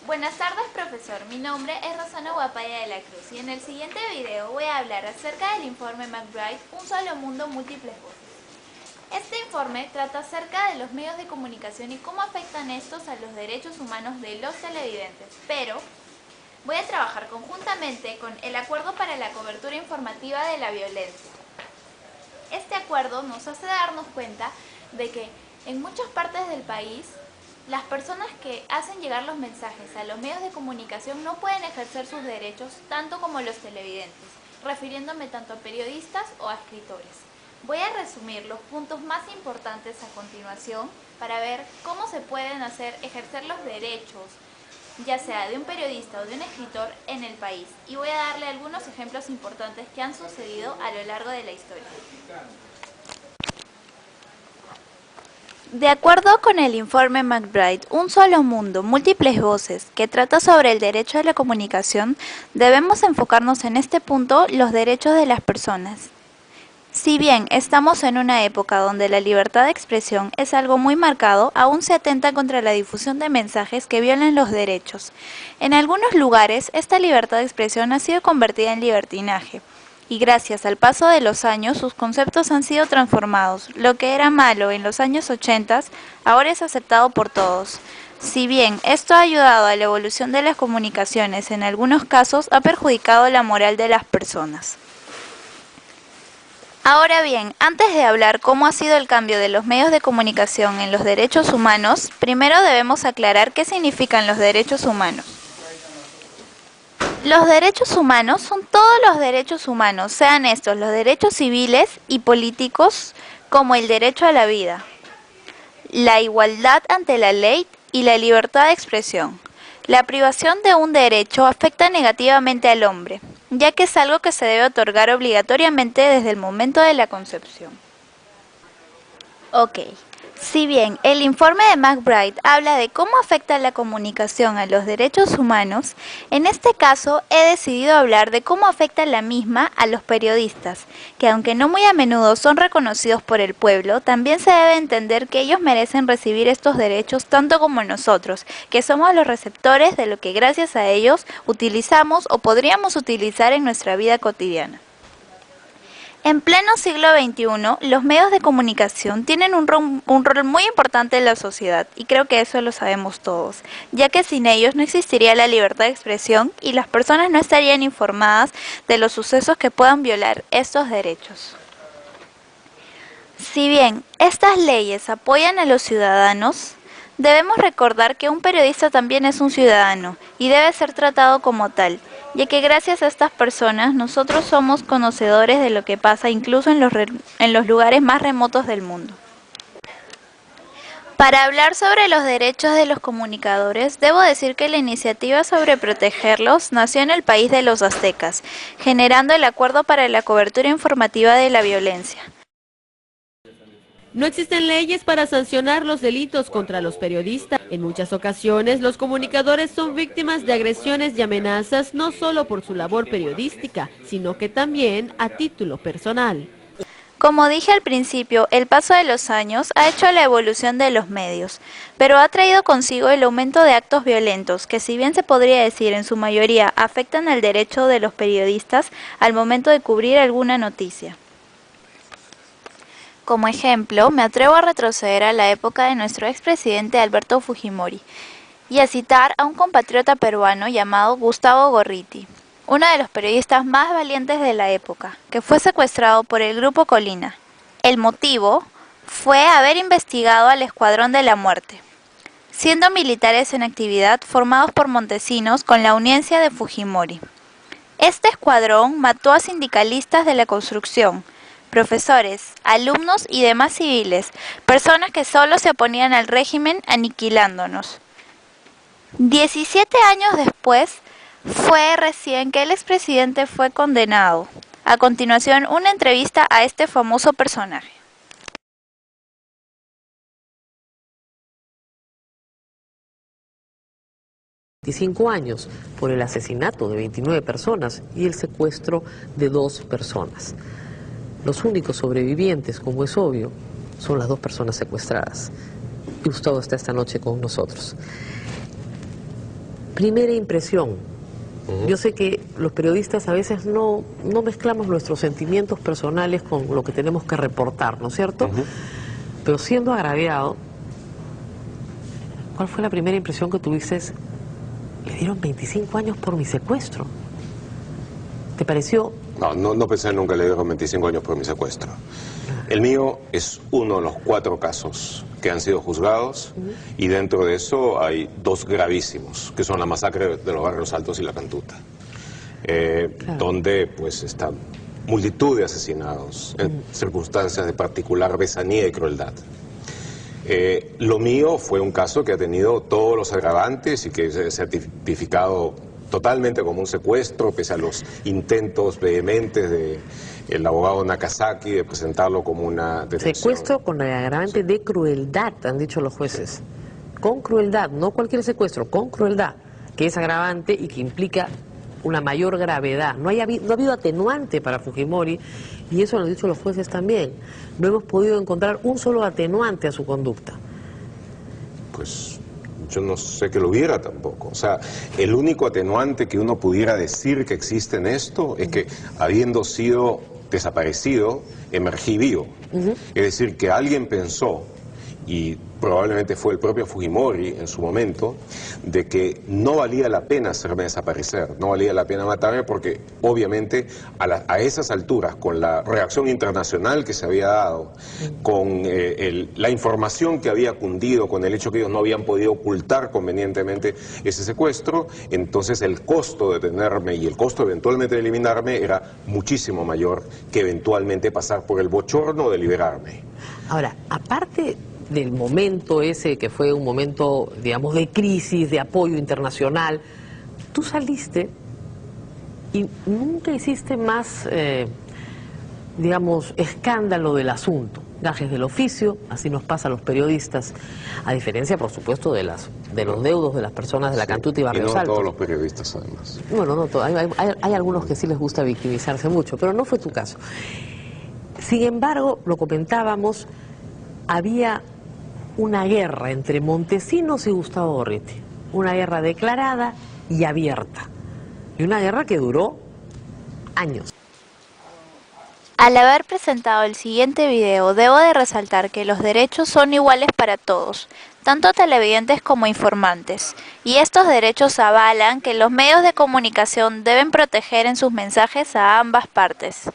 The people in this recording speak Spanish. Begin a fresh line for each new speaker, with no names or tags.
Buenas tardes, profesor. Mi nombre es Rosana Guapaya de la Cruz y en el siguiente video voy a hablar acerca del informe McBride, Un solo mundo, múltiples voces. Este informe trata acerca de los medios de comunicación y cómo afectan estos a los derechos humanos de los televidentes, pero voy a trabajar conjuntamente con el Acuerdo para la Cobertura Informativa de la Violencia. Este acuerdo nos hace darnos cuenta de que en muchas partes del país las personas que hacen llegar los mensajes a los medios de comunicación no pueden ejercer sus derechos tanto como los televidentes, refiriéndome tanto a periodistas o a escritores. Voy a resumir los puntos más importantes a continuación para ver cómo se pueden ejercer los derechos, ya sea de un periodista o de un escritor en el país, y voy a darle algunos ejemplos importantes que han sucedido a lo largo de la historia. De acuerdo con el informe McBride, Un solo mundo, múltiples voces, que trata sobre el derecho a la comunicación, debemos enfocarnos en este punto los derechos de las personas. Si bien estamos en una época donde la libertad de expresión es algo muy marcado, aún se atenta contra la difusión de mensajes que violen los derechos. En algunos lugares, esta libertad de expresión ha sido convertida en libertinaje. Y gracias al paso de los años, sus conceptos han sido transformados. Lo que era malo en los años 80 ahora es aceptado por todos. Si bien esto ha ayudado a la evolución de las comunicaciones, en algunos casos ha perjudicado la moral de las personas. Ahora bien, antes de hablar cómo ha sido el cambio de los medios de comunicación en los derechos humanos, primero debemos aclarar qué significan los derechos humanos. Los derechos humanos son todos los derechos humanos, sean estos los derechos civiles y políticos, como el derecho a la vida, la igualdad ante la ley y la libertad de expresión. La privación de un derecho afecta negativamente al hombre, ya que es algo que se debe otorgar obligatoriamente desde el momento de la concepción. Ok. Si bien el informe de McBride habla de cómo afecta la comunicación a los derechos humanos, en este caso he decidido hablar de cómo afecta la misma a los periodistas, que aunque no muy a menudo son reconocidos por el pueblo, también se debe entender que ellos merecen recibir estos derechos tanto como nosotros, que somos los receptores de lo que gracias a ellos utilizamos o podríamos utilizar en nuestra vida cotidiana. En pleno siglo XXI, los medios de comunicación tienen un rol muy importante en la sociedad, y creo que eso lo sabemos todos, ya que sin ellos no existiría la libertad de expresión y las personas no estarían informadas de los sucesos que puedan violar estos derechos. Si bien estas leyes apoyan a los ciudadanos, debemos recordar que un periodista también es un ciudadano y debe ser tratado como tal, ya que gracias a estas personas nosotros somos conocedores de lo que pasa incluso en los lugares más remotos del mundo. Para hablar sobre los derechos de los comunicadores, debo decir que la iniciativa sobre protegerlos nació en el país de los aztecas, generando el Acuerdo para la Cobertura Informativa de la Violencia.
No existen leyes para sancionar los delitos contra los periodistas. En muchas ocasiones, los comunicadores son víctimas de agresiones y amenazas no solo por su labor periodística, sino que también a título personal.
Como dije al principio, el paso de los años ha hecho la evolución de los medios, pero ha traído consigo el aumento de actos violentos que, si bien se podría decir en su mayoría afectan al derecho de los periodistas al momento de cubrir alguna noticia. Como ejemplo, me atrevo a retroceder a la época de nuestro expresidente Alberto Fujimori y a citar a un compatriota peruano llamado Gustavo Gorriti, uno de los periodistas más valientes de la época, que fue secuestrado por el Grupo Colina. El motivo fue haber investigado al Escuadrón de la Muerte, siendo militares en actividad formados por montesinos con la anuencia de Fujimori. Este escuadrón mató a sindicalistas de la construcción, profesores, alumnos y demás civiles, personas que solo se oponían al régimen, aniquilándonos. 17 años después, fue recién que el expresidente fue condenado. A continuación, una entrevista a este famoso personaje.
25 años por el asesinato de 29 personas y el secuestro de 2 personas. Los únicos sobrevivientes, como es obvio, son las 2 personas secuestradas. Y Gustavo está esta noche con nosotros. Primera impresión. Yo sé que los periodistas a veces no mezclamos nuestros sentimientos personales con lo que tenemos que reportar, ¿no es cierto? Pero siendo agraviado, ¿cuál fue la primera impresión que tuviste? Le dieron 25 años por mi secuestro. ¿Te pareció?
No pensé nunca le dieron 25 años por mi secuestro. El mío es uno de los 4 casos que han sido juzgados y dentro de eso hay 2 gravísimos, que son la masacre de los Barrios Altos y la Cantuta, donde pues están multitud de asesinados en circunstancias de particular besanía y crueldad. Lo mío fue un caso que ha tenido todos los agravantes y que se ha tipificado totalmente como un secuestro, pese a los intentos vehementes del abogado Nakazaki de presentarlo como una detención.
Secuestro con el agravante de crueldad, han dicho los jueces. Con crueldad, no cualquier secuestro, con crueldad, que es agravante y que implica una mayor gravedad. No ha habido atenuante para Fujimori, y eso lo han dicho los jueces también. No hemos podido encontrar un solo atenuante a su conducta.
Pues yo no sé que lo hubiera tampoco. O sea, el único atenuante que uno pudiera decir que existe en esto es que, habiendo sido desaparecido, emergí vivo. Es decir, que alguien pensó, y probablemente fue el propio Fujimori en su momento, de que no valía la pena hacerme desaparecer, no valía la pena matarme, porque obviamente a esas alturas, con la reacción internacional que se había dado, con la información que había cundido, con el hecho que ellos no habían podido ocultar convenientemente ese secuestro, entonces el costo de tenerme y el costo eventualmente de eliminarme era muchísimo mayor que eventualmente pasar por el bochorno de liberarme.
Ahora, aparte del momento ese que fue un momento, digamos, de crisis, de apoyo internacional, tú saliste y nunca hiciste más, digamos, escándalo del asunto. Gajes del oficio, así nos pasa a los periodistas, a diferencia, por supuesto, de los deudos de las personas de la Cantuta y Barrios Altos.
Y no todos los periodistas, además.
Bueno, no todos. Hay algunos que sí les gusta victimizarse mucho, pero no fue tu caso. Sin embargo, lo comentábamos, había una guerra entre Montesinos y Gustavo Gorriti, una guerra declarada y abierta, y una guerra que duró años.
Al haber presentado el siguiente video, debo de resaltar que los derechos son iguales para todos, tanto televidentes como informantes, y estos derechos avalan que los medios de comunicación deben proteger en sus mensajes a ambas partes.